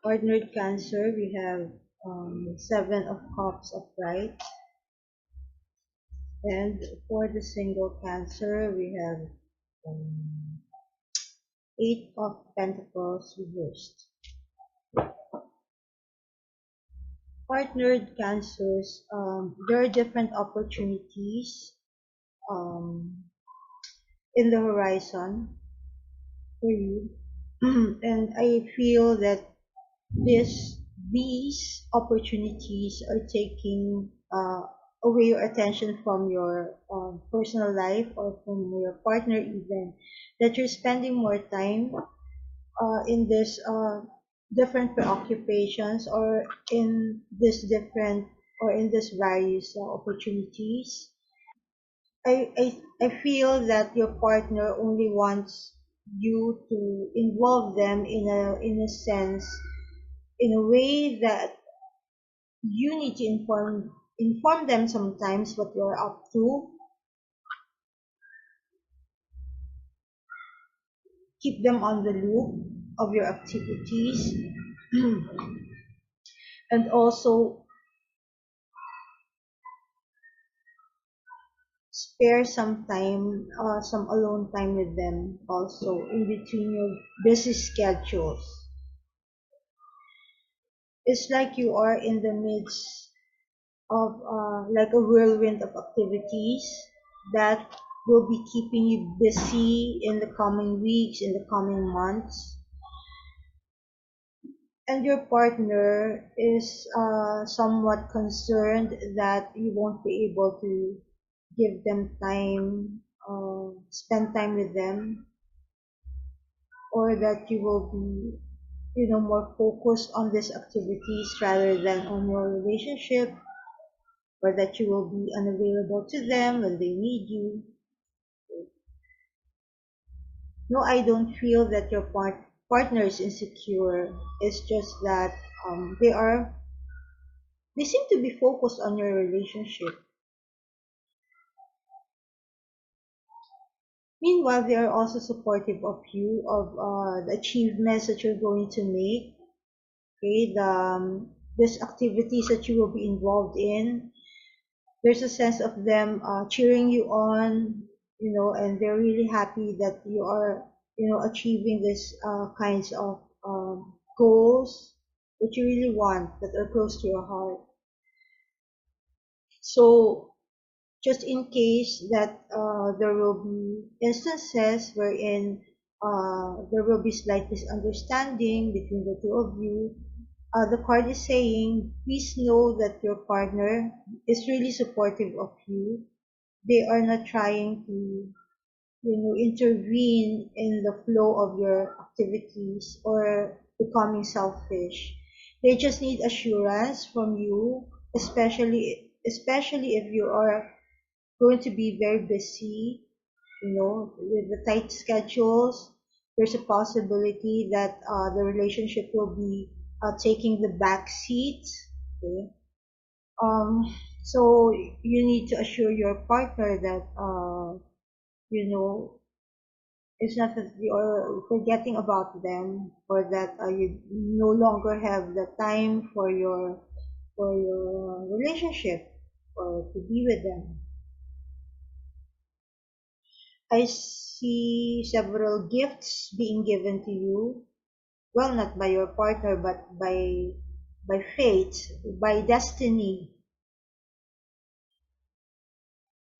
Partnered Cancer, we have Seven of Cups upright, and for the single Cancer, we have Eight of Pentacles reversed. Partnered Cancers, there are different opportunities um, in the horizon for you, and I feel that these opportunities are taking away your attention from your personal life or from your partner, even that you're spending more time in this different preoccupations, or in this different or in this various opportunities. I feel that your partner only wants you to involve them in a sense, in a way that you need to inform them sometimes what you're up to, keep them on the loop of your activities, and also spare some time, some alone time with them also in between your busy schedules. It's like you are in the midst of like a whirlwind of activities that will be keeping you busy in the coming weeks, in the coming months. And your partner is somewhat concerned that you won't be able to give them time, spend time with them, or that you will be, more focused on these activities rather than on your relationship, or that you will be unavailable to them when they need you. No, I don't feel that your partner is insecure. It's just that they are, they seem to be focused on your relationship. Meanwhile, they are also supportive of you, of the achievements that you're going to make. Okay, these activities that you will be involved in. There's a sense of them cheering you on, and they're really happy that you are, achieving these kinds of goals that you really want, that are close to your heart. So, just in case that there will be instances wherein there will be slight misunderstanding between the two of you, the card is saying, please know that your partner is really supportive of you. They are not trying to, intervene in the flow of your activities or becoming selfish. They just need assurance from you, especially if you are going to be very busy, with the tight schedules. There's a possibility that the relationship will be taking the back seat. Okay? Um, so you need to assure your partner that, you know, it's not that you're forgetting about them, or that you no longer have the time for your relationship, or to be with them. I see several gifts being given to you. Well, not by your partner, but by fate, by destiny,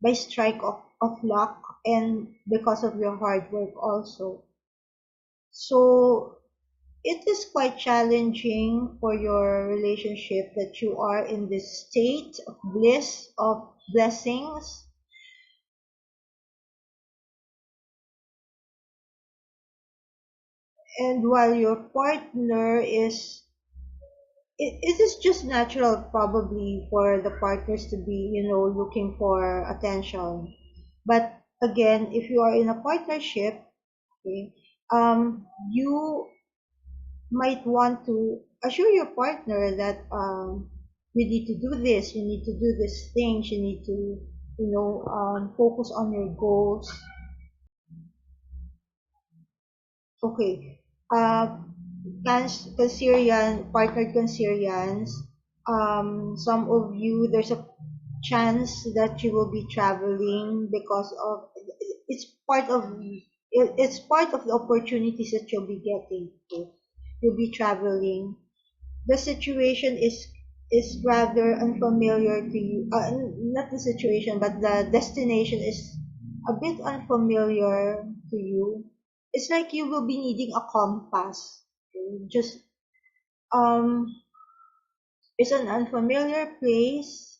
by strike of luck, and because of your hard work also. So it is quite challenging for your relationship that you are in this state of bliss, of blessings, and while your partner is, it is just natural probably for the partners to be, looking for attention. But again, if you are in a partnership, okay, you might want to assure your partner that you need to do this, you need to do these things, you need to, focus on your goals. Okay. Cancerian, partnered Cancerians, some of you, there's a chance that you will be traveling because of it's part of it's part of the opportunities that you'll be getting. Okay? You'll be traveling. The situation is rather unfamiliar to you. Not the situation, but the destination is a bit unfamiliar to you. It's like you will be needing a compass. Okay? Just um, it's an unfamiliar place,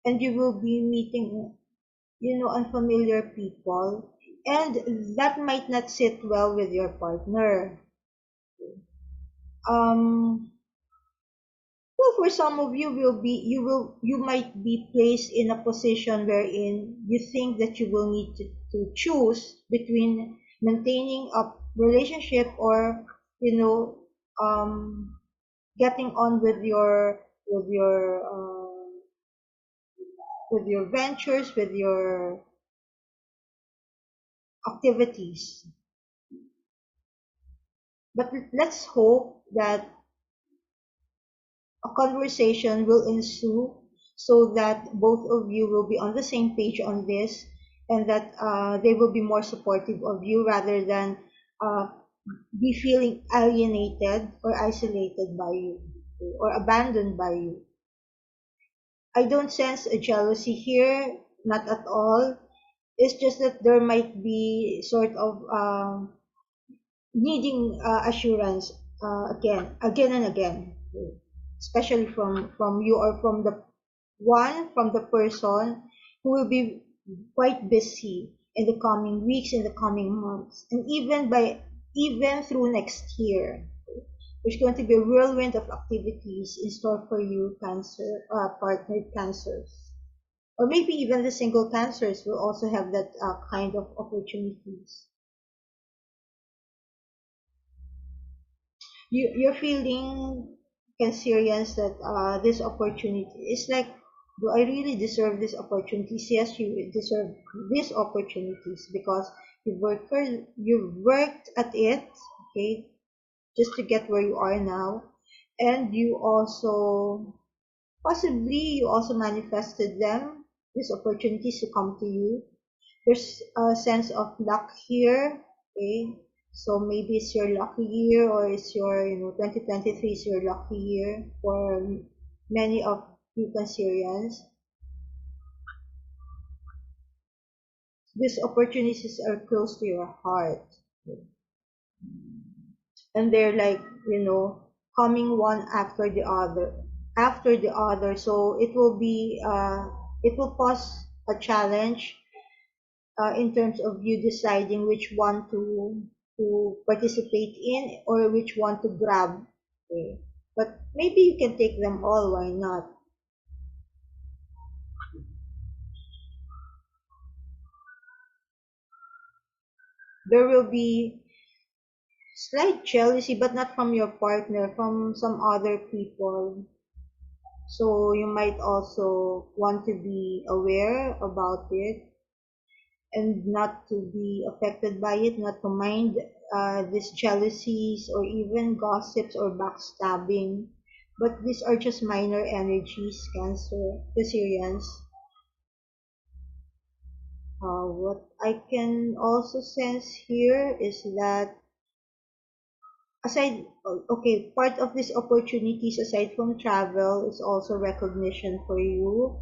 and you will be meeting, unfamiliar people, and that might not sit well with your partner. Um, Well, for some of you you might be placed in a position wherein you think that you will need to choose between maintaining a relationship or you know um, getting on with your ventures, with your activities. But let's hope that a conversation will ensue so that both of you will be on the same page on this, and that they will be more supportive of you rather than uh, be feeling alienated or isolated by you or abandoned by you. I don't sense a jealousy here, not at all. It's just that there might be sort of needing assurance again and again, especially from you or from the person who will be quite busy in the coming weeks, in the coming months, and even through next year. There's going to be a whirlwind of activities in store for you, partnered cancers. Or maybe even the single cancers will also have that kind of opportunities. You're feeling Cancerians that this opportunity is like, do I really deserve these opportunities? Yes, you deserve these opportunities because you've worked at it, okay, just to get where you are now, and you also manifested them, these opportunities to come to you. There's a sense of luck here, okay? So maybe it's your lucky year, or it's your, 2023 is your lucky year for many of you Cancerians. These opportunities are close to your heart, and they're like, coming one after the other. So it will pose a challenge in terms of you deciding which one to participate in or which one to grab. Okay. But maybe you can take them all, why not? There will be slight jealousy, but not from your partner, from some other people. So you might also want to be aware about it and not to be affected by it, not to mind these jealousies or even gossips or backstabbing. But these are just minor energies, the Syrians. What I can also sense here is that okay, part of these opportunities aside from travel is also recognition for you,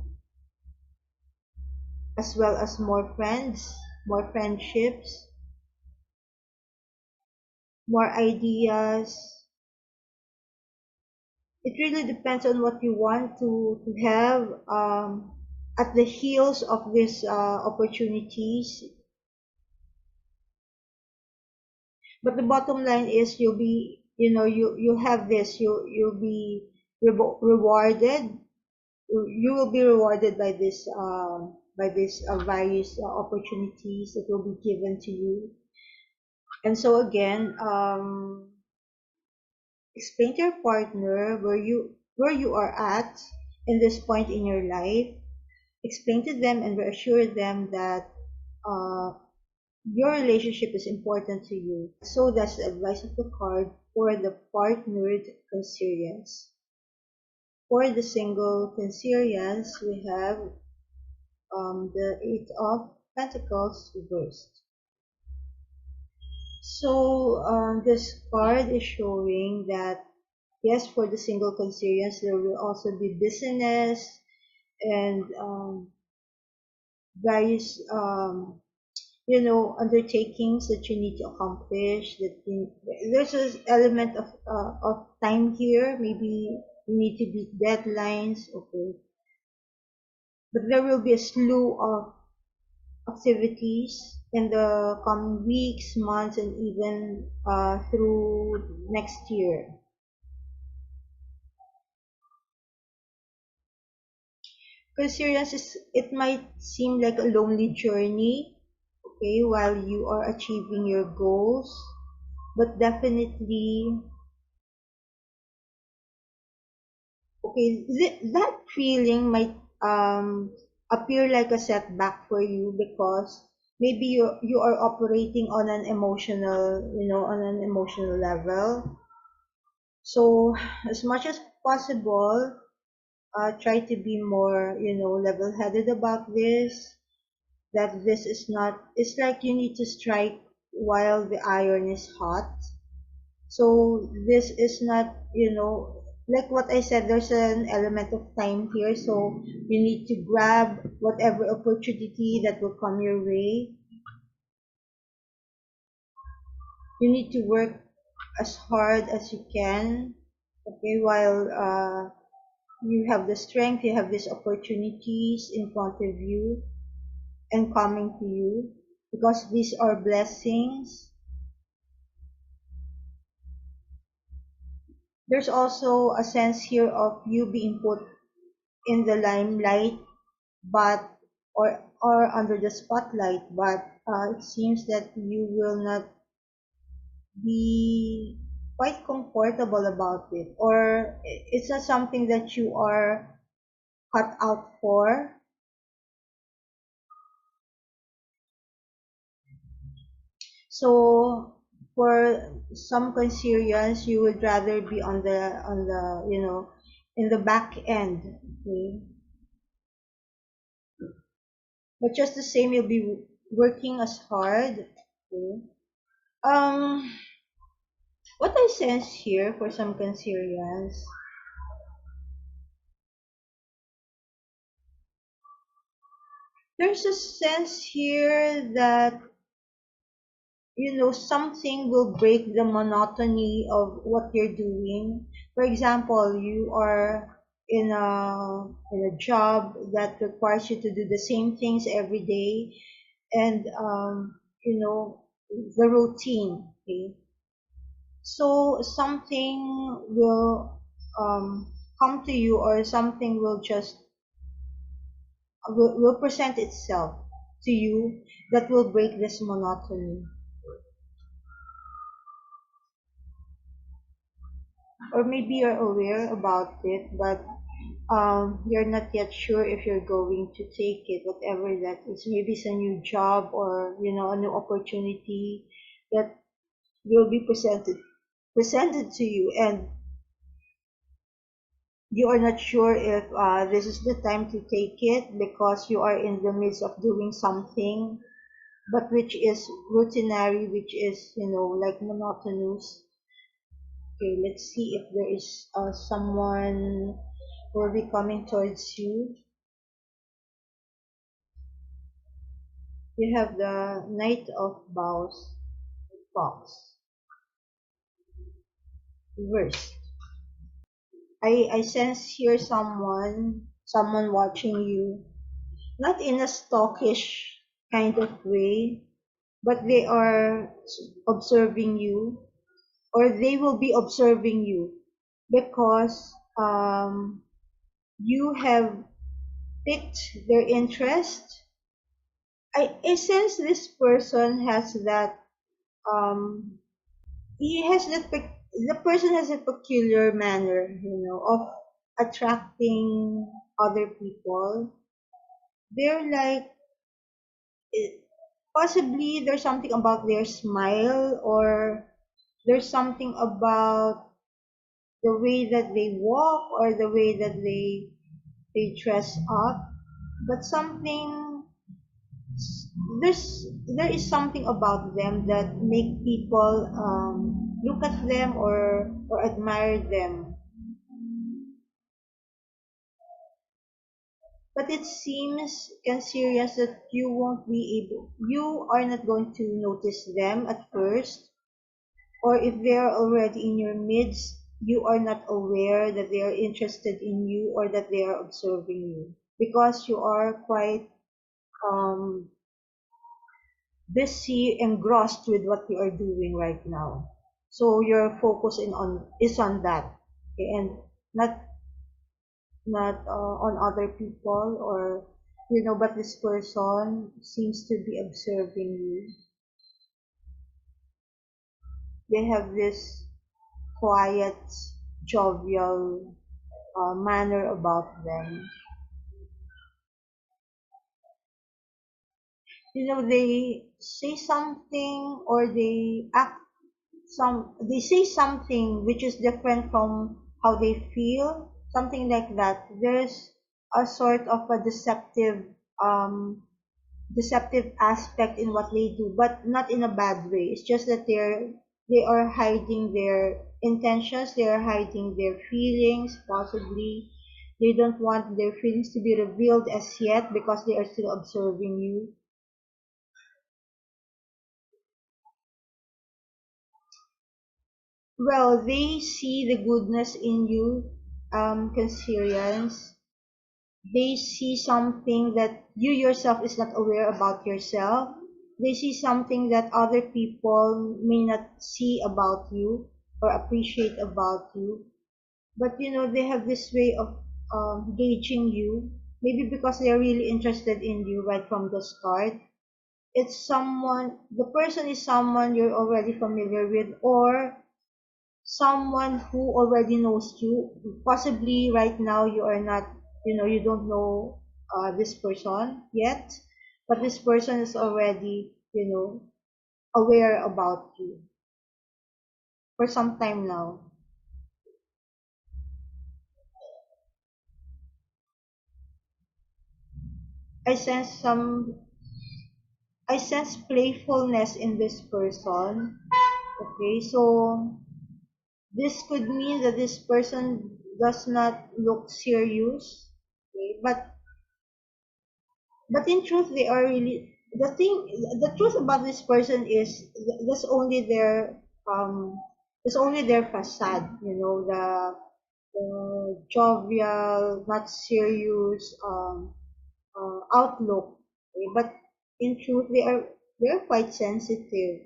as well as more friends, more friendships, more ideas. It really depends on what you want to have at the heels of these opportunities. But the bottom line is you'll have this, you'll be rewarded. You will be rewarded by this various opportunities that will be given to you. And so again, explain to your partner where you are at in this point in your life. Explain to them and reassure them that uh, your relationship is important to you. So that's the advice of the card. for the partnered Cancerians. For the single Cancerians, we have the Eight of Pentacles reversed. So this card is showing that yes, for the single Cancerians, there will also be business and various undertakings that you need to accomplish. There's an element of time here. Maybe you need to beat deadlines. Okay, but there will be a slew of activities in the coming weeks, months, and even through next year. Perseverance it might seem like a lonely journey, okay, while you are achieving your goals, but definitely, okay, that feeling might appear like a setback for you because maybe you are operating on an emotional level. So as much as possible, try to be more, level-headed about this. That this is not. It's like you need to strike while the iron is hot. So this is not, like what I said. There's an element of time here, so you need to grab whatever opportunity that will come your way. You need to work as hard as you can, okay, while you have the strength, you have these opportunities in front of you and coming to you because these are blessings. There's also a sense here of you being put in the limelight, but or under the spotlight, but it seems that you will not be quite comfortable about it, or it's not something that you are cut out for. So for some Cancerians, you would rather be on the in the back end, okay? But just the same, you'll be working as hard, okay? Um, what I sense here for some Cancerians, there's a sense here that something will break the monotony of what you're doing. For example, you are in a job that requires you to do the same things every day, and you know the routine. Okay, so something will come to you, or something will just will present itself to you that will break this monotony. Or maybe you're aware about it, but you're not yet sure if you're going to take it, whatever that is. Maybe it's a new job, or a new opportunity that will be presented to you, and you are not sure if this is the time to take it because you are in the midst of doing something, but which is routinary, which is like monotonous. Okay, let's see if there is someone who will be coming towards you. You have the Knight of Bows, Fox, reversed. I sense here someone watching you, not in a stalkish kind of way, but they are observing you, or they will be observing you because you have piqued their interest. I sense this person has that um he has the person has a peculiar manner, of attracting other people. They're like eh, possibly there's something about their smile, or There's something about the way that they walk or the way that they dress up, but there is something about them that make people look at them or admire them. But it seems Cancerians that you are not going to notice them at first, or if they are already in your midst, you are not aware that they are interested in you or that they are observing you because you are quite um, busy, engrossed with what you are doing right now. So your focus is on that, okay, and not on other people or but this person seems to be observing you. They have this quiet, jovial manner about them. They say something or they say something which is different from how they feel, something like that. There's a sort of a um deceptive aspect in what they do, but not in a bad way. It's just that they are hiding their intentions, they are hiding their feelings, possibly. They don't want their feelings to be revealed as yet because they are still observing you. Well, they see the goodness in you, Cancerians. They see something that you yourself is not aware about yourself. They see something that other people may not see about you or appreciate about you. But they have this way of gauging you, maybe because they're really interested in you right from the start. The person is someone you're already familiar with, or someone who already knows you. Possibly right now you are not, you don't know this person yet, but this person is already, aware about you for some time now. I sense some, I sense playfulness in this person. Okay, so this could mean that this person does not look serious. Okay, but in truth they are really the truth about this person is that's only um their facade, the jovial, not serious outlook. Okay? But in truth they are quite sensitive,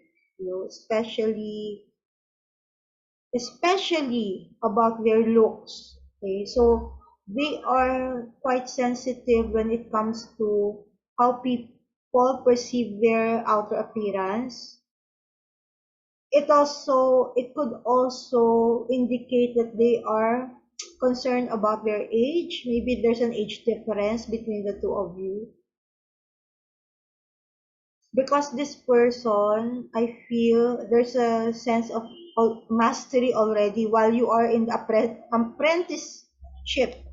especially about their looks. Okay, so they are quite sensitive when it comes to how people perceive their outer appearance. It could also indicate that they are concerned about their age. Maybe there's an age difference between the two of you. Because this person, I feel there's a sense of mastery already while you are in the apprenticeship.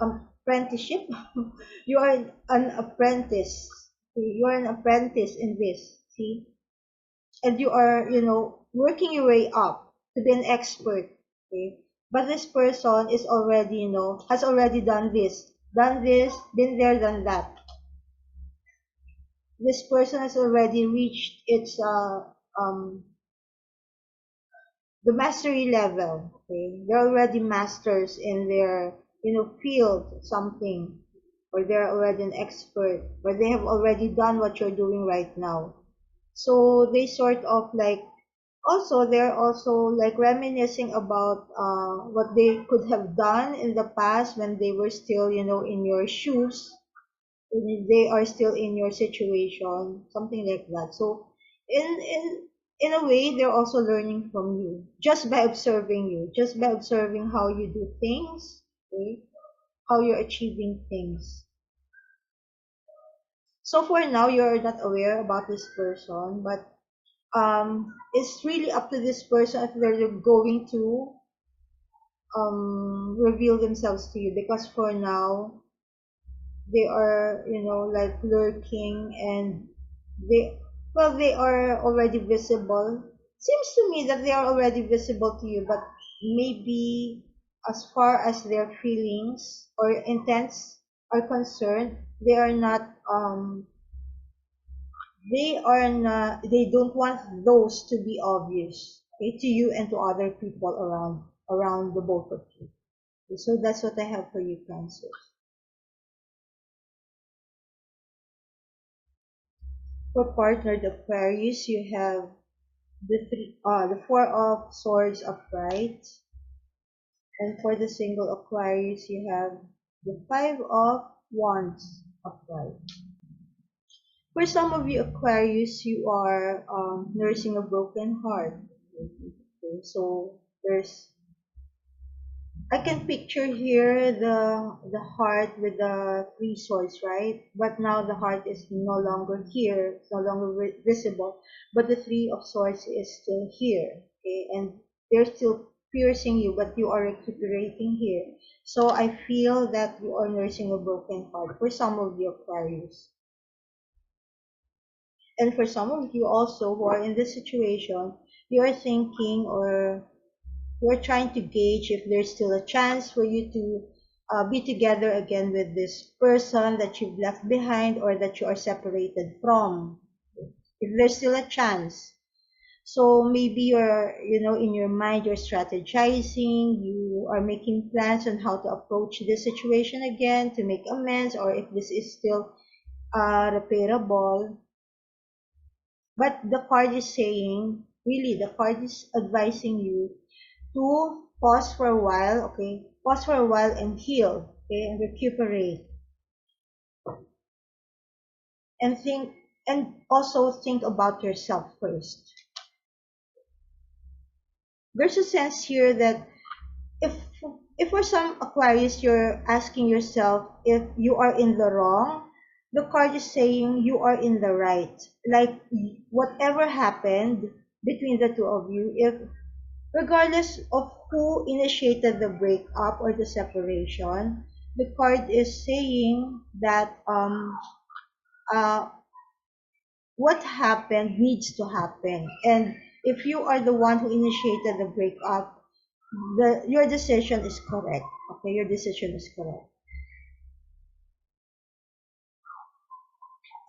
You are an apprentice. You are an apprentice in this. See, and you are, working your way up to be an expert. Okay, but this person is already, has already done this, been there, done that. This person has already reached its the mastery level. Okay, they're already masters in their field something, or they're already an expert, or they have already done what you're doing right now. So they sort of like they're also like reminiscing about what they could have done in the past when they were still in your shoes, they are still in your situation, something like that. So in in in a way, they're also learning from you just by observing how you do things, okay? How you're achieving things. So for now, you're not aware about this person, but It's really up to this person if they're going to reveal themselves to you, because for now they are, like lurking, and they they are already visible. Seems to me that they are already visible to you, but maybe as far as their feelings or intents are concerned, they don't want those to be obvious, okay, to you and to other people around the both of you. So that's what I have for you, Cancer. For partnered Aquarius, you have the Four of Swords upright, and for the single Aquarius, you have the Five of Wands upright. For some of you Aquarius, you are nursing a broken heart. Okay, so I can picture here the heart with the three swords, right? But now the heart is no longer here, it's no longer visible, but the three of swords is still here, okay? And they're still piercing you, but you are recuperating here. So I feel that you are nursing a broken heart for some of you Aquarius. And for some of you also who are in this situation, you are thinking, or we're trying to gauge if there's still a chance for you to be together again with this person that you've left behind or that you are separated from. If there's still a chance. So maybe you're, in your mind, you're strategizing, you are making plans on how to approach this situation again to make amends, or if this is still repairable. But the card is saying, really, the card is advising you to pause for a while, okay? Pause for a while and heal, okay? And recuperate. And think, and also think about yourself first. There's a sense here that if if for some Aquarius you're asking yourself if you are in the wrong, the card is saying you are in the right. Like whatever happened between the two of you, if regardless of who initiated the breakup or the separation, the card is saying that uh, what happened needs to happen. And if you are the one who initiated the breakup, your decision is correct. Okay, your decision is correct.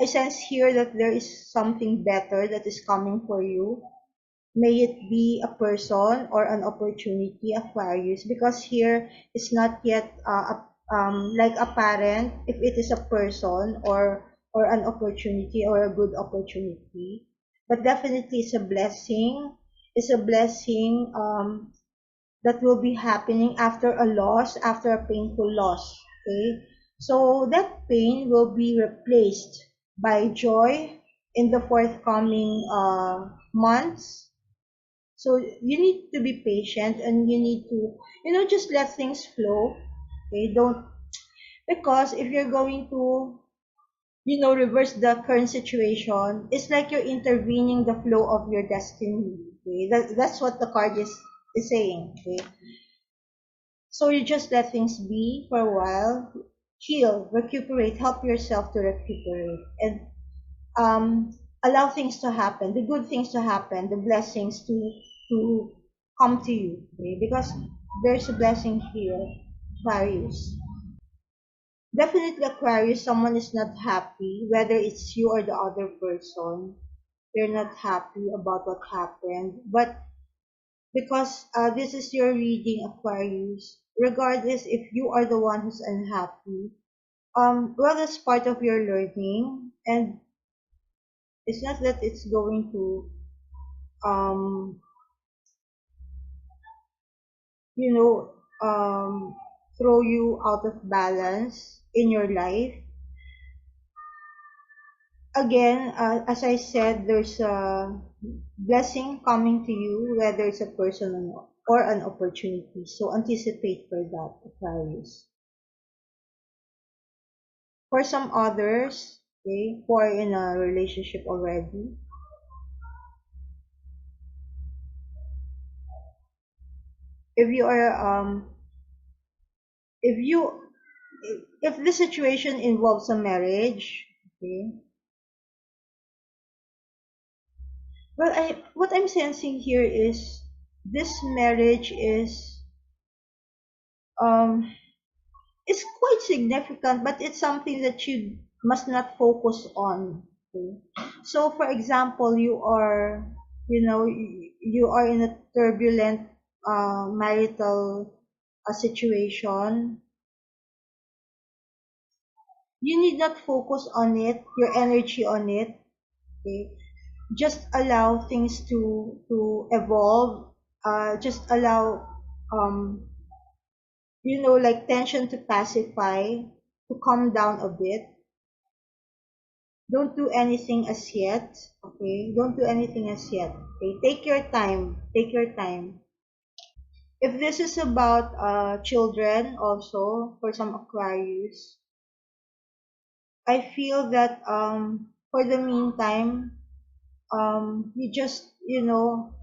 I sense here that there is something better that is coming for you. May it be a person or an opportunity, Aquarius, because here it's not yet like apparent if it is a person or an opportunity or a good opportunity. But definitely it's a blessing. It's a blessing that will be happening after a loss, after a painful loss. Okay, so that pain will be replaced by joy in the forthcoming months. So you need to be patient, and you need to, just let things flow. Okay, don't, because if you're going to, reverse the current situation, it's like you're intervening the flow of your destiny. Okay, that's what the card is saying. Okay, so you just let things be for a while, heal, recuperate, help yourself to recuperate, and allow things to happen, the good things to happen, the blessings to come to you, okay? Because there's a blessing here, Aquarius. Definitely, Aquarius, someone is not happy, whether it's you or the other person. They're not happy about what happened, but because this is your reading, Aquarius, regardless if you are the one who's unhappy, well, that's part of your learning, and it's not that it's going to um you know throw you out of balance in your life. Again, as I said, there's a blessing coming to you, whether it's a person or an opportunity, so anticipate for that, Aquarius. For some others, okay, who are in a relationship already, if you are if you if the situation involves a marriage, okay, well, I what I'm sensing here is this marriage um is quite significant, but it's something that you must not focus on. Okay? So, for example, you are in a turbulent marital situation. You need not focus on it, your energy on it. Okay? Just allow things to evolve. Just allow like tension to pacify, to calm down a bit. Don't do anything as yet. Okay, don't do anything as yet. Okay, take your time. Take your time. If this is about children, also for some Aquarius, I feel that for the meantime, you just allow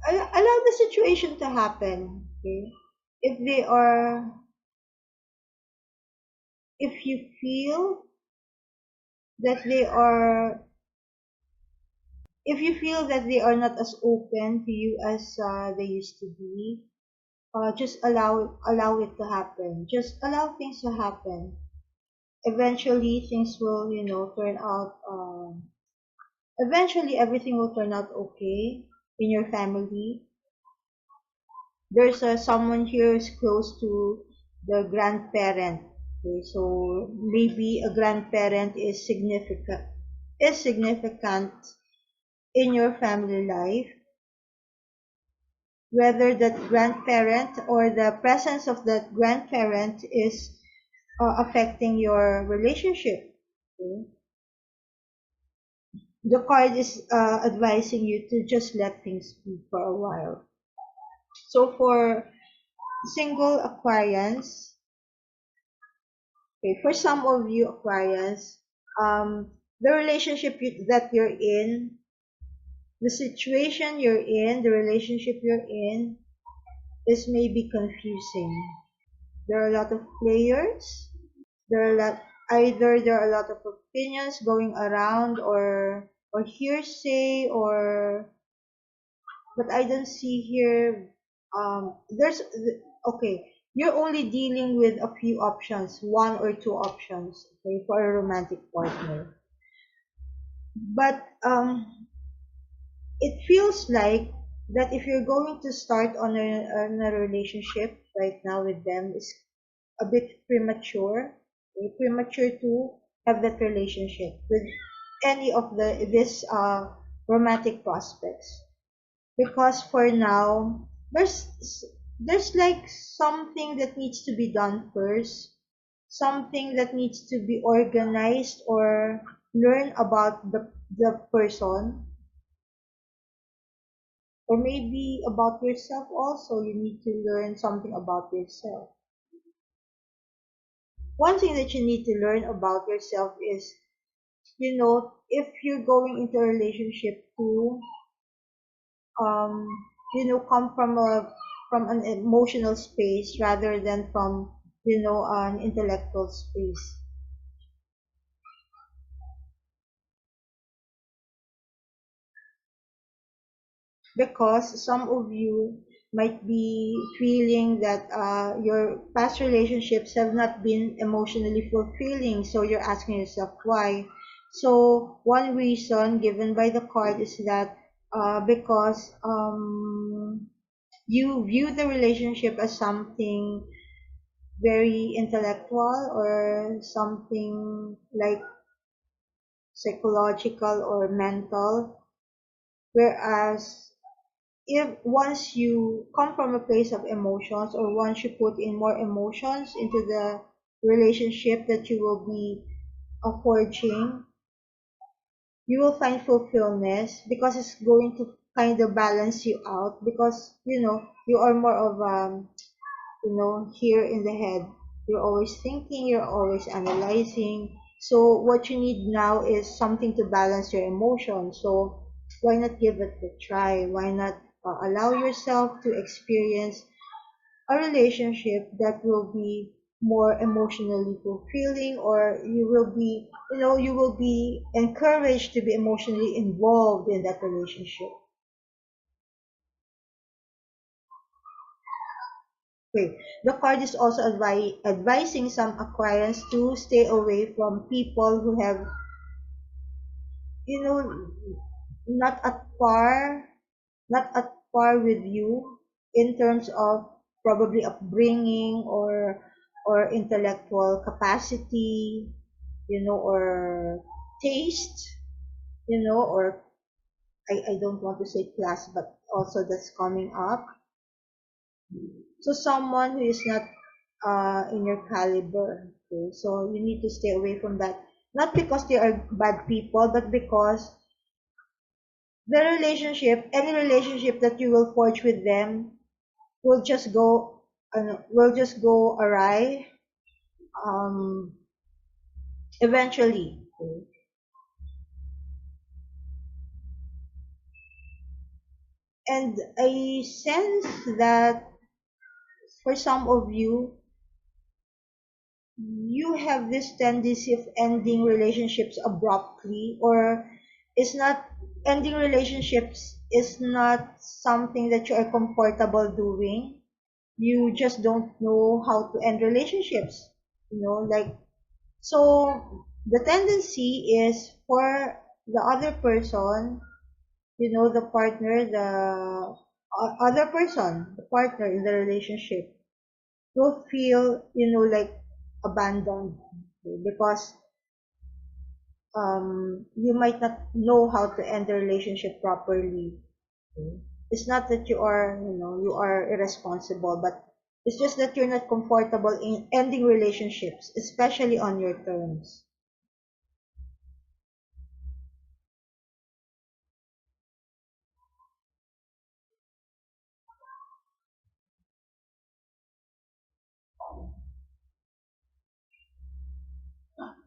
the situation to happen. Okay, if they are, if you feel that they are, if you feel that they are not as open to you as they used to be, just allow it to happen. Just allow things to happen. Eventually, things will turn out. Eventually, everything will turn out okay in your family. There's someone here is close to the grandparent. Okay, so maybe a grandparent is significant in your family life, whether that grandparent or the presence of that grandparent is affecting your relationship. Okay? The card is advising you to just let things be for a while. So for single Aquarians, okay, for some of you Aquarians, the that you're in, the situation you're in, the relationship you're in is maybe confusing. There are a lot of players. There are a lot, either there are a lot of opinions going around, or hearsay, or but I don't see here. Okay. You're only dealing with a few options, one or two options, okay, for a romantic partner. But it feels like that if you're going to start on a relationship right now with them is a bit premature. Okay? Premature to have that relationship with any of this romantic prospects, because for now there's like something that needs to be done first, something that needs to be organized or learn about the person, or maybe about yourself also. You need to learn something about yourself. One thing that you need to learn about yourself is, if you're going into a relationship to um come from an emotional space rather than from an intellectual space, because some of you might be feeling that your past relationships have not been emotionally fulfilling, so you're asking yourself why. So one reason given by the card is that because you view the relationship as something very intellectual, or something like psychological or mental, whereas if once you come from a place of emotions, or once you put in more emotions into the relationship that you will be forging, you will find fulfillment, because it's going to kind of balance you out, because you are more of here in the head. You're always thinking, you're always analyzing. So what you need now is something to balance your emotions. So why not give it a try? Why not allow yourself to experience a relationship that will be more emotionally fulfilling, or you will be encouraged to be emotionally involved in that relationship. Okay. The card is also advising some Aquarians to stay away from people who have, you know, not at par, not at par with you in terms of probably upbringing or intellectual capacity, or taste, or I don't want to say class, but also that's coming up. So someone who is not in your caliber. Okay? So you need to stay away from that. Not because they are bad people, but because any relationship that you will forge with them will just go awry um, eventually. Okay? And I sense that for some of you, you have this tendency of ending relationships abruptly, or is not ending relationships is not something that you are comfortable doing. You just don't know how to end relationships, like, so the tendency is for the other person, the partner, the other person, the partner in the relationship will feel, like abandoned, okay, because you might not know how to end the relationship properly. Okay. It's not that you are irresponsible, but it's just that you're not comfortable in ending relationships, especially on your terms.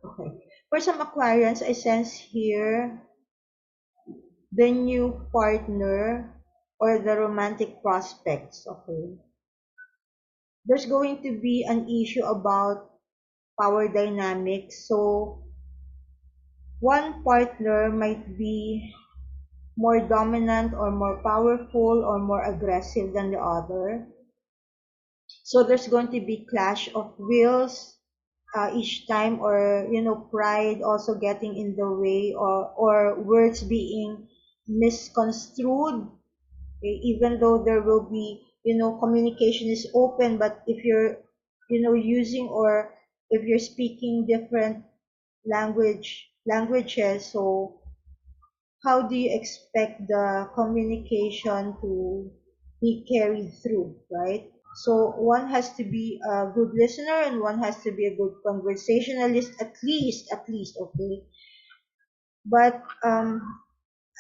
Okay. For some Aquarians, I sense here the new partner or the romantic prospects. Okay. There's going to be an issue about power dynamics. So one partner might be more dominant or more powerful or more aggressive than the other. So there's going to be clash of wills each time, or pride also getting in the way, or words being misconstrued. Okay, even though there will be, communication is open, but if you're, using, or if you're speaking different languages, so how do you expect the communication to be carried through, right? So one has to be a good listener and one has to be a good conversationalist, at least, okay. But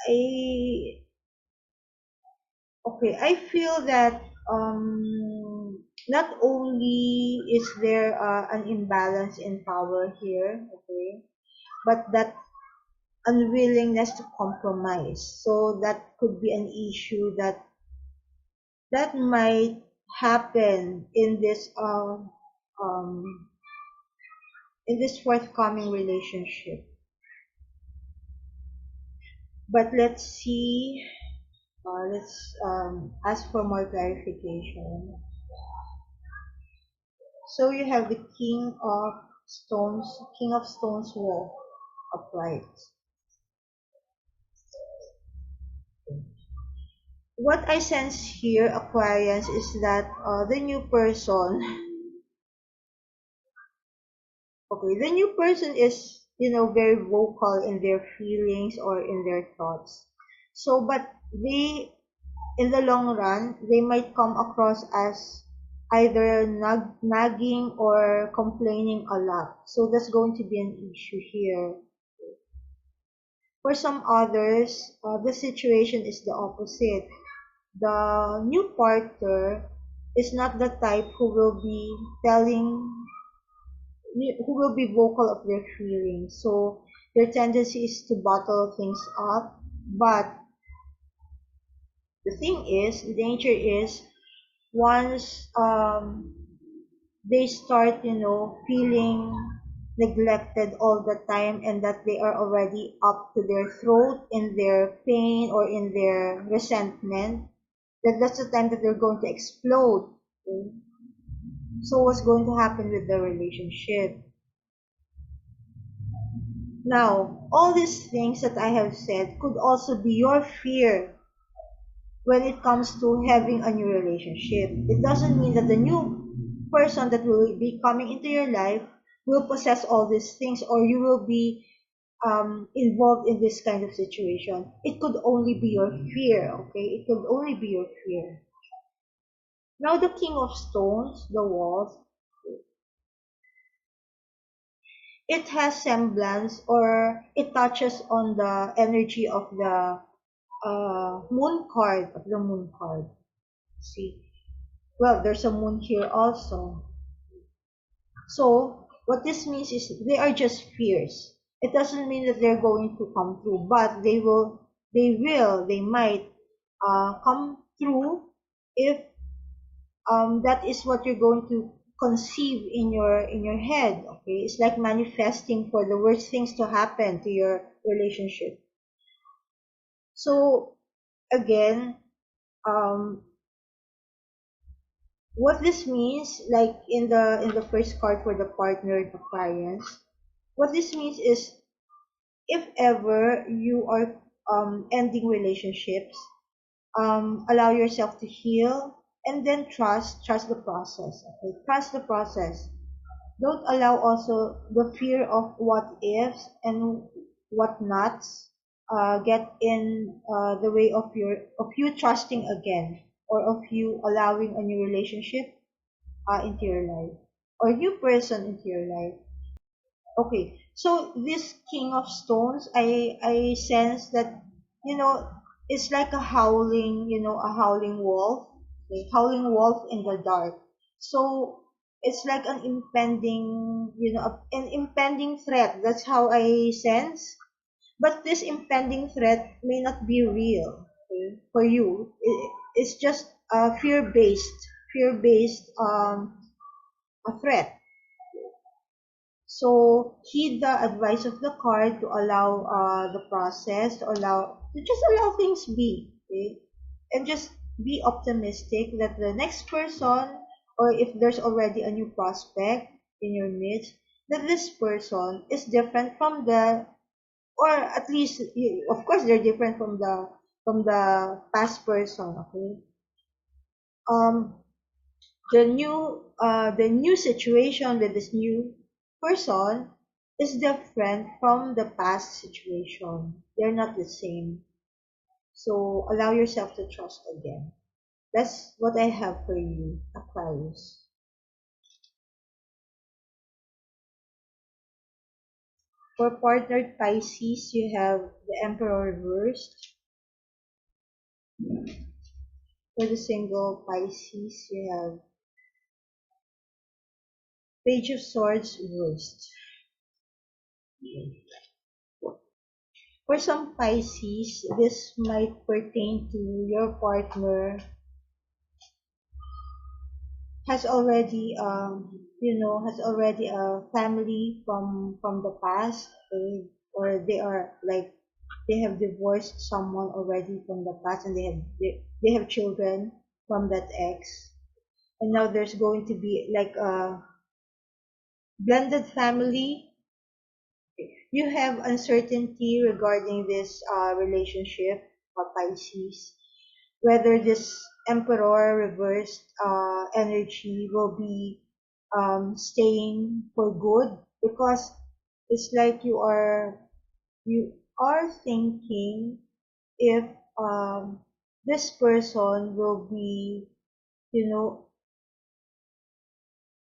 I okay, I feel that not only is there an imbalance in power here, okay, but that unwillingness to compromise. So that could be an issue that might happen um in this forthcoming relationship. But let's see. Let's ask for more clarification. So you have the King of Stones wall upright. What I sense here, Aquarians, is that the new person, okay, the new person is, very vocal in their feelings or in their thoughts. So, but in the long run, they might come across as either nagging or complaining a lot. So that's going to be an issue here. For some others, the situation is the opposite. The new partner is not the type who will be vocal of their feelings. So their tendency is to bottle things up, but The thing is, the danger is once they start, feeling neglected all the time and that they are already up to their throat in their pain or in their resentment, that's the time that they're going to explode. Okay? So what's going to happen with the relationship? Now, all these things that I have said could also be your fear when it comes to having a new relationship. It doesn't mean that the new person that will be coming into your life will possess all these things or you will be involved in this kind of situation. It could only be your fear, okay? It could only be your fear. Now, the King of Stones, the walls, it has semblance or it touches on the energy of the moon card. See, well, there's a moon here also. So what this means is they are just fears. It doesn't mean that they're going to come true, but they might come true if that is what you're going to conceive in your head. Okay, it's like manifesting for the worst things to happen to your relationship. So again, um, what this means, like in the first card for the partner Aquarius, what this means is if ever you are ending relationships, allow yourself to heal and then trust the process. Okay, trust the process. Don't allow also the fear of what ifs and what nots get in the way of you trusting again or of you allowing a new relationship into your life or new person into your life. Okay, so this King of Stones, I sense that you know it's like a howling wolf, okay, howling wolf in the dark. So it's like an impending, an impending threat. That's how I sense. But this impending threat may not be real, okay, for you. It's just fear-based a threat. So heed the advice of the card to allow the process, to just allow things be, okay? And just be optimistic that the next person, or if there's already a new prospect in your midst, that this person is different from or at least, of course, they're different from the past person, okay? Um, the new situation with this new person is different from the past situation. They're not the same. So allow yourself to trust again. That's what I have for you, Aquarius. For partnered Pisces, you have the Emperor reversed. For the single Pisces, you have Page of Swords reversed. For some Pisces, this might pertain to your partner has already a family from the past, or they have divorced someone already from the past and they have children from that ex, and now there's going to be like a blended family. You have uncertainty regarding this relationship, Pisces, whether this emperor reversed energy will be staying for good, because it's like you are thinking if this person will be, you know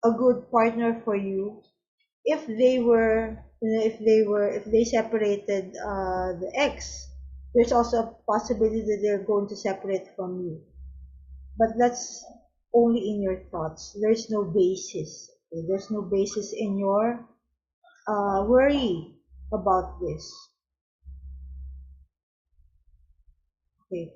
a good partner for you if they separated the ex. There's also a possibility that they're going to separate from you, but that's only in your thoughts. There's no basis. Okay? There's no basis in your worry about this. Okay.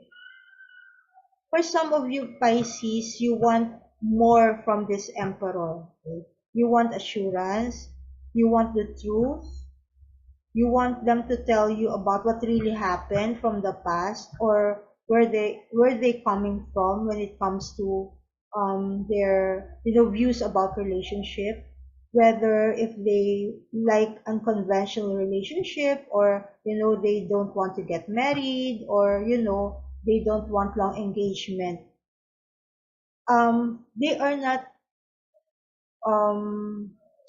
for some of you Pisces, you want more from this emperor. Okay? You want assurance, you want the truth, you want them to tell you about what really happened from the past, or where they coming from when it comes to their views about relationship, whether if they like unconventional relationship, or they don't want to get married, or they don't want long engagement. They are not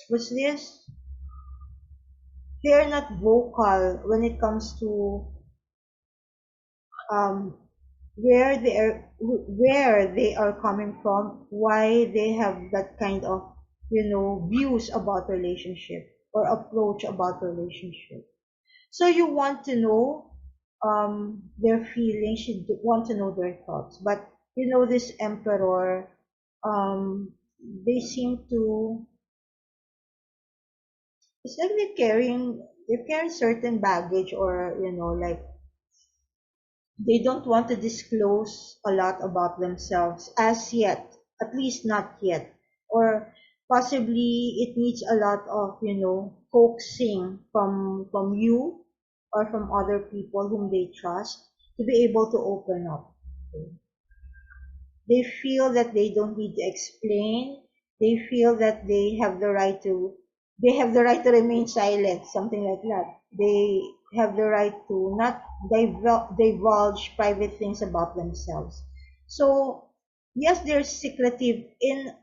what's this they are not vocal when it comes to um, where they are coming from, why they have that kind of views about relationship or approach about relationship. So you want to know their feelings, you want to know their thoughts, but this emperor, um, they seem to, it's like they're carrying certain baggage, or like they don't want to disclose a lot about themselves as yet, at least not yet. Or possibly it needs a lot of, coaxing from you or from other people whom they trust to be able to open up. They feel that they don't need to explain. They feel that they have the right to remain silent, something like that. They have the right to not divulge private things about themselves. So yes, they're secretive in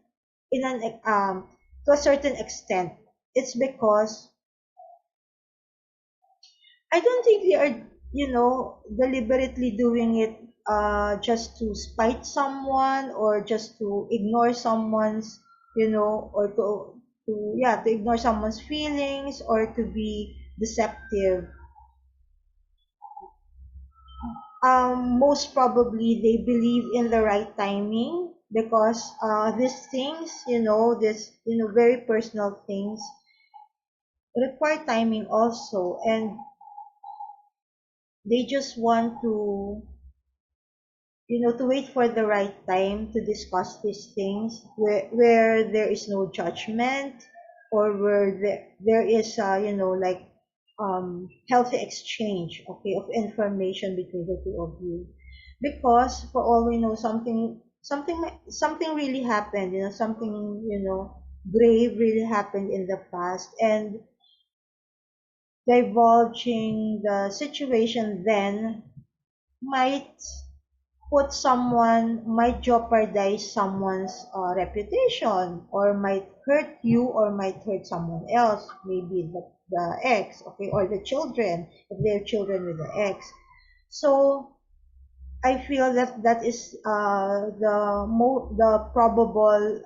an to a certain extent. It's because I don't think they are, deliberately doing it just to spite someone, or just to ignore someone's, or to ignore someone's feelings, or to be deceptive. Most probably they believe in the right timing, because these things, very personal things require timing also, and they just want to wait for the right time to discuss these things, where there is no judgment, or where there is, like healthy exchange, okay, of information between the two of you. Because for all we know, something really happened, something, grave really happened in the past, and divulging the situation then might might jeopardize someone's reputation, or might hurt you, or might hurt someone else, maybe the ex, okay, or the children, if they're children with the ex. So I feel that that is the probable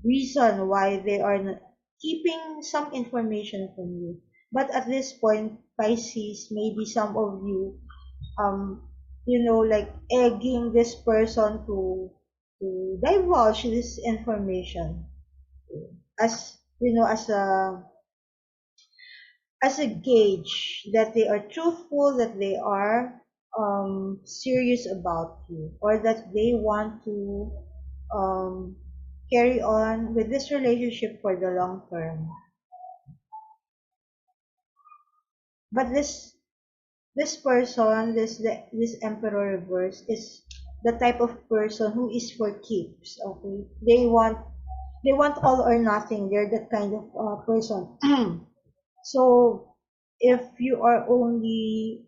reason why they are keeping some information from you. But at this point, Pisces, maybe some of you, um like egging this person to divulge this information, as as a gauge that they are truthful, that they are serious about you, or that they want to um carry on with this relationship for the long term. But this person, this emperor reverse, is the type of person who is for keeps. Okay, they want all or nothing. They're that kind of person. So if you are only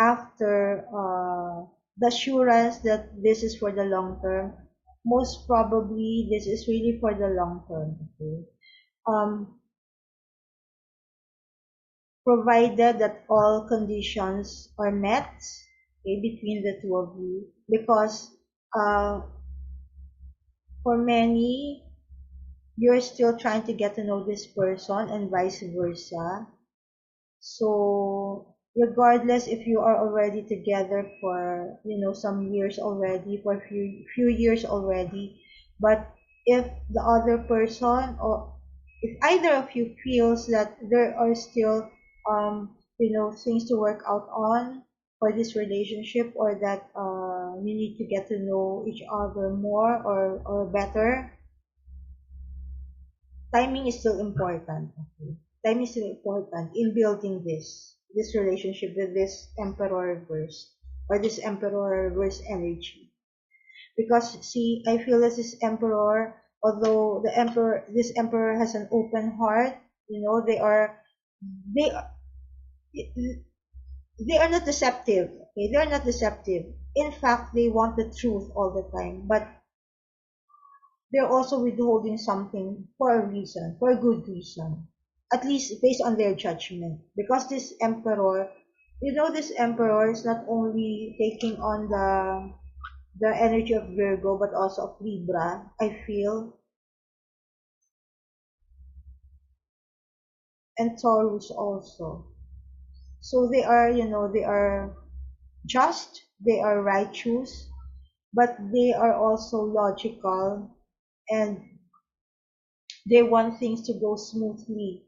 after the assurance that this is for the long term, most probably this is really for the long term. Okay. Um, Provided that all conditions are met, okay, between the two of you, because uh, for many, you're still trying to get to know this person, and vice versa. So regardless if you are already together for some years already, for few years already, but if the other person, or if either of you feels that there are still things to work out on, for this relationship, or that you need to get to know each other more, or better, timing is still important. Okay? Time is still important in building this relationship with this emperor verse, or this emperor verse energy. Because see, I feel that this emperor, although this emperor has an open heart, they are they are not deceptive. Okay, they are not deceptive. In fact, they want the truth all the time, but they're also withholding something for a reason, for a good reason, at least based on their judgment. Because this emperor, this emperor is not only taking on the energy of Virgo, but also of Libra, I feel, and Taurus also. So they are just, they are righteous, but they are also logical, and they want things to go smoothly,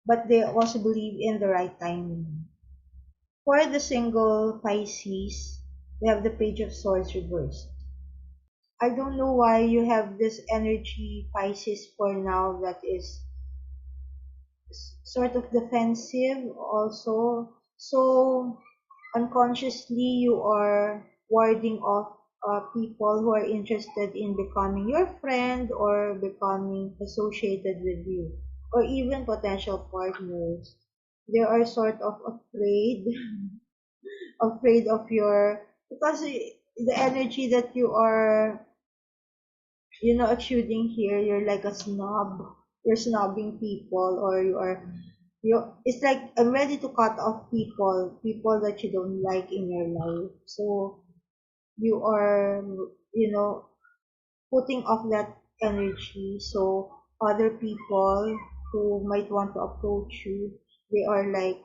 but they also believe in the right timing. For the single Pisces, we have the Page of Swords reversed. I don't know why you have this energy, Pisces, for now, that is sort of defensive also. So unconsciously you are warding off people who are interested in becoming your friend, or becoming associated with you, or even potential partners. They are sort of afraid, afraid of your, because the energy that you are, exuding here, you're like a snob. You're snobbing people, or it's like, I'm ready to cut off people that you don't like in your life. So you are, you know, putting off that energy. So other people who might want to approach you, they are like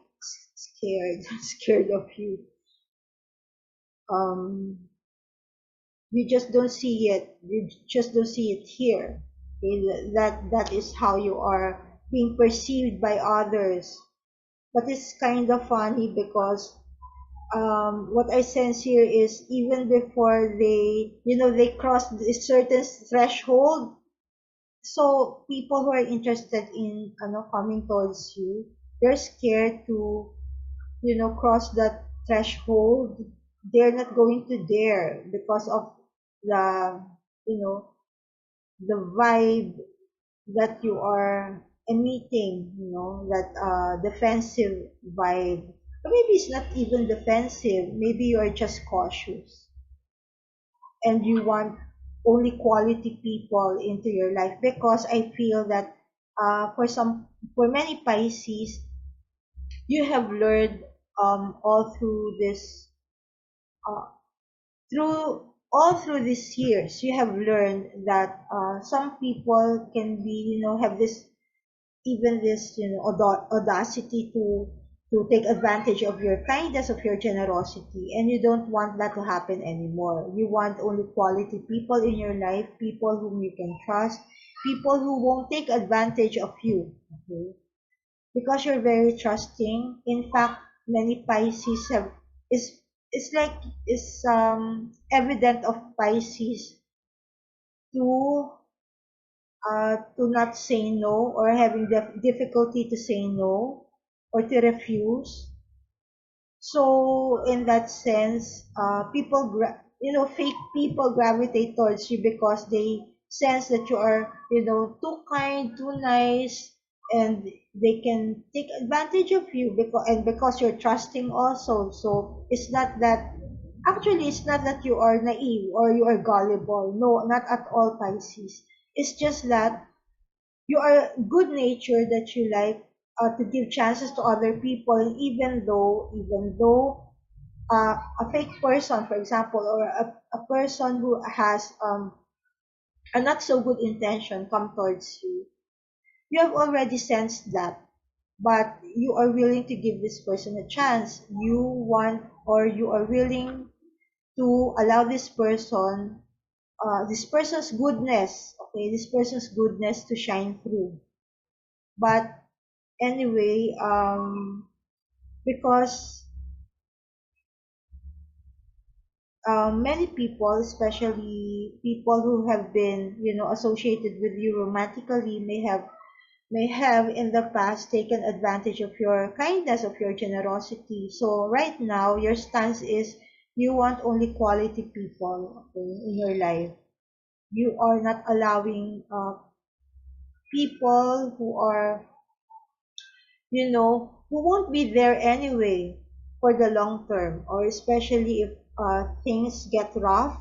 scared, scared of you. Um, you just don't see it. You just don't see it here. Okay? That is how you are being perceived by others. But it's kind of funny because what I sense here is, even before they cross a certain threshold, so people who are interested in coming towards you, they're scared to cross that threshold. They're not going to dare because of the you know the vibe that you are emitting, that defensive vibe. Or maybe it's not even defensive, maybe you are just cautious, and you want only quality people into your life. Because I feel that for many Pisces, you have learned all through this uh, through these years, you have learned that some people can be, have this, even this, audacity to take advantage of your kindness, of your generosity, and you don't want that to happen anymore. You want only quality people in your life, people whom you can trust, people who won't take advantage of you. Okay? Because you're very trusting. In fact, many Pisces have is it's like is evident of Pisces to not say no, or having difficulty to say no, or to refuse. So in that sense, fake people gravitate towards you because they sense that you are, too kind, too nice, and they can take advantage of you, because you're trusting also. So it's not that you are naive or you are gullible. No, not at all, Pisces. It's just that you are good natured, that you like to give chances to other people, even though a fake person, for example, or a person who has a not so good intention come towards you. You have already sensed that, but you are willing to give this person a chance. You want, or you are willing to allow this person's goodness, okay, this person's goodness to shine through. But anyway, because many people, especially people who have been, associated with you romantically, may have in the past taken advantage of your kindness, of your generosity. So right now, your stance is you want only quality people, okay, in your life. You are not allowing people who won't be there anyway for the long term, or especially if things get rough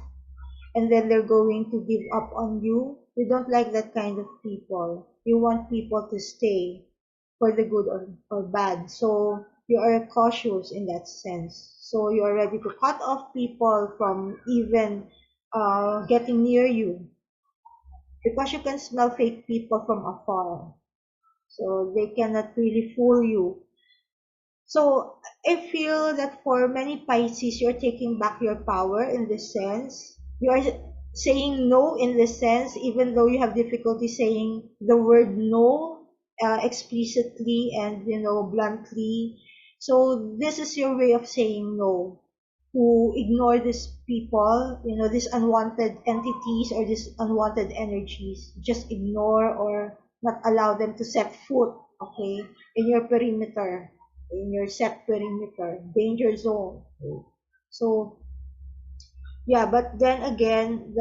and then they're going to give up on you. You don't like that kind of people. You want people to stay for the good or bad. So you are cautious in that sense. So you are ready to cut off people from even getting near you because you can smell fake people from afar. So they cannot really fool you. So I feel that for many Pisces, you're taking back your power in this sense. You are saying no in this sense, even though you have difficulty saying the word no explicitly and bluntly. So this is your way of saying no to ignore these people, these unwanted entities or these unwanted energies. Just ignore or not allow them to set foot, okay, in your perimeter, in your set perimeter, danger zone. So yeah, but then again,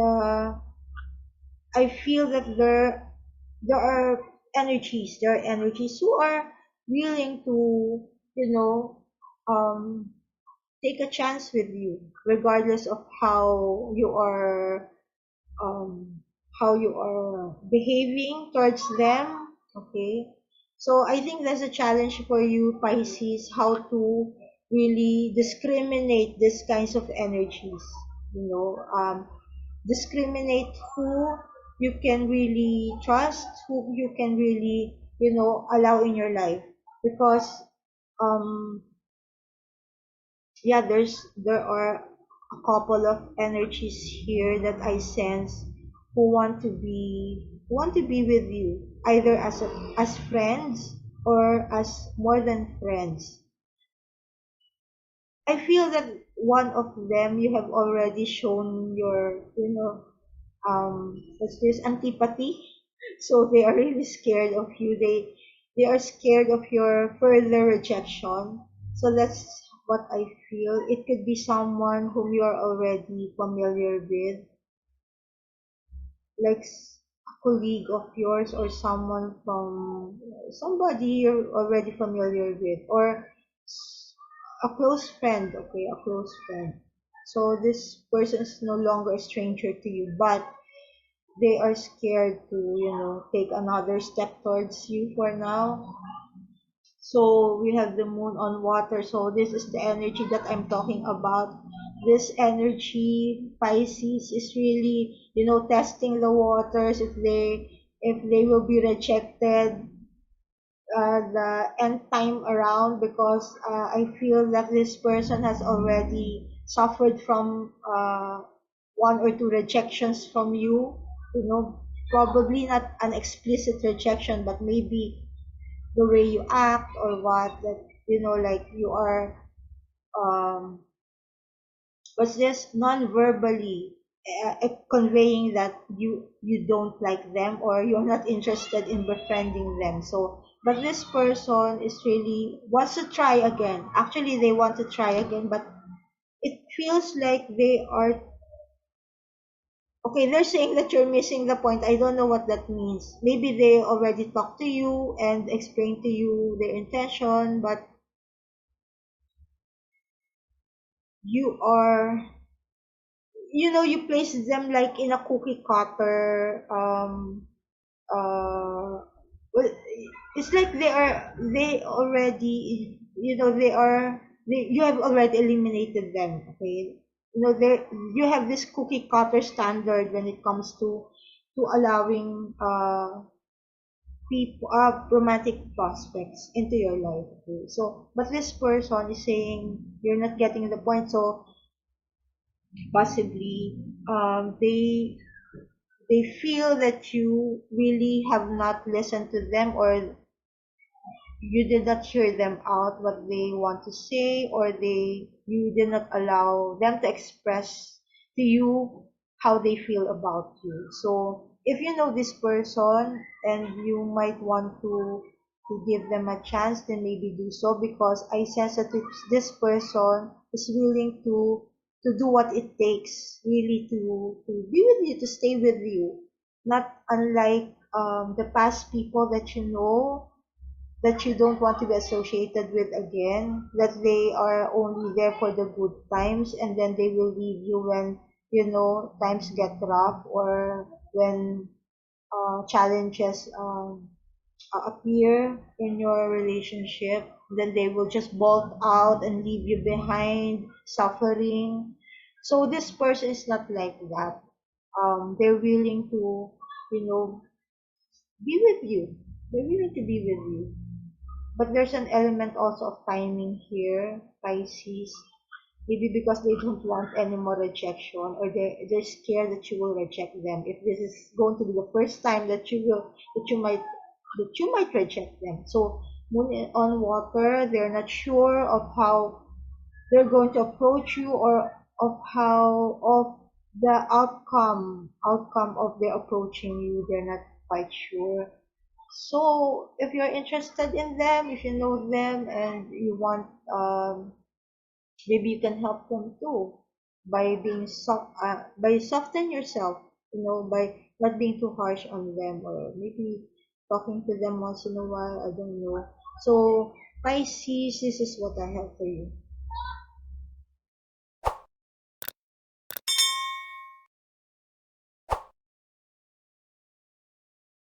I feel that there are energies who are willing to, you know, um, take a chance with you, regardless of um, how you are behaving towards them. Okay, so I think that's a challenge for you, Pisces, how to really discriminate these kinds of energies. Discriminate who you can really trust, who you can really allow in your life, because um yeah, there are a couple of energies here that I sense who want to be with you, either as friends or as more than friends. I feel that one of them you have already shown your what's this, antipathy. So they are really scared of you. They are scared of your further rejection. So that's what I feel. It could be someone whom you are already familiar with, like a colleague of yours, or someone from somebody you're already familiar with, or a close friend, okay, a close friend. So this person is no longer a stranger to you, but they are scared to, take another step towards you for now. So we have the moon on water. So this is the energy that I'm talking about. This energy, Pisces, is really, testing the waters if they will be rejected the end time around, because I feel that this person has already suffered from one or two rejections from you. Probably not an explicit rejection, but maybe the way you act or what, that like you are um what's this, non-verbally conveying that you don't like them, or you're not interested in befriending them. So but this person is really wants to try again. Actually, they want to try again, but it feels like they are okay. They're saying that you're missing the point. I don't know what that means. Maybe they already talked to you and explained to you their intention, but you are you place them like in a cookie cutter. Well, it's like they already, you have already eliminated them. Okay, they you have this cookie cutter standard when it comes to allowing people, romantic prospects into your life. Okay? So but this person is saying you're not getting the point. So possibly they feel that you really have not listened to them, or you did not hear them out what they want to say, or you did not allow them to express to you how they feel about you. So if you know this person and you might want to give them a chance, then maybe do so, because I sense that this person is willing to do what it takes really to be with you, to stay with you. Not unlike the past people that you know, that you don't want to be associated with again, that they are only there for the good times and then they will leave you when, times get rough, or when challenges appear in your relationship. Then they will just bolt out and leave you behind suffering. So this person is not like that. They're willing to, you know, be with you. They're willing to be with you. But there's an element also of timing here, Pisces. Maybe because they don't want any more rejection, or they're scared that you will reject them. If this is going to be the first time that you might reject them. So moon on water, they're not sure of how they're going to approach you, or of the outcome of their approaching you. They're not quite sure. So if you're interested in them, if you know them and you want, maybe you can help them too by being by soften yourself, by not being too harsh on them, or maybe talking to them once in a while. I don't know. So Pisces, this is what I have for you.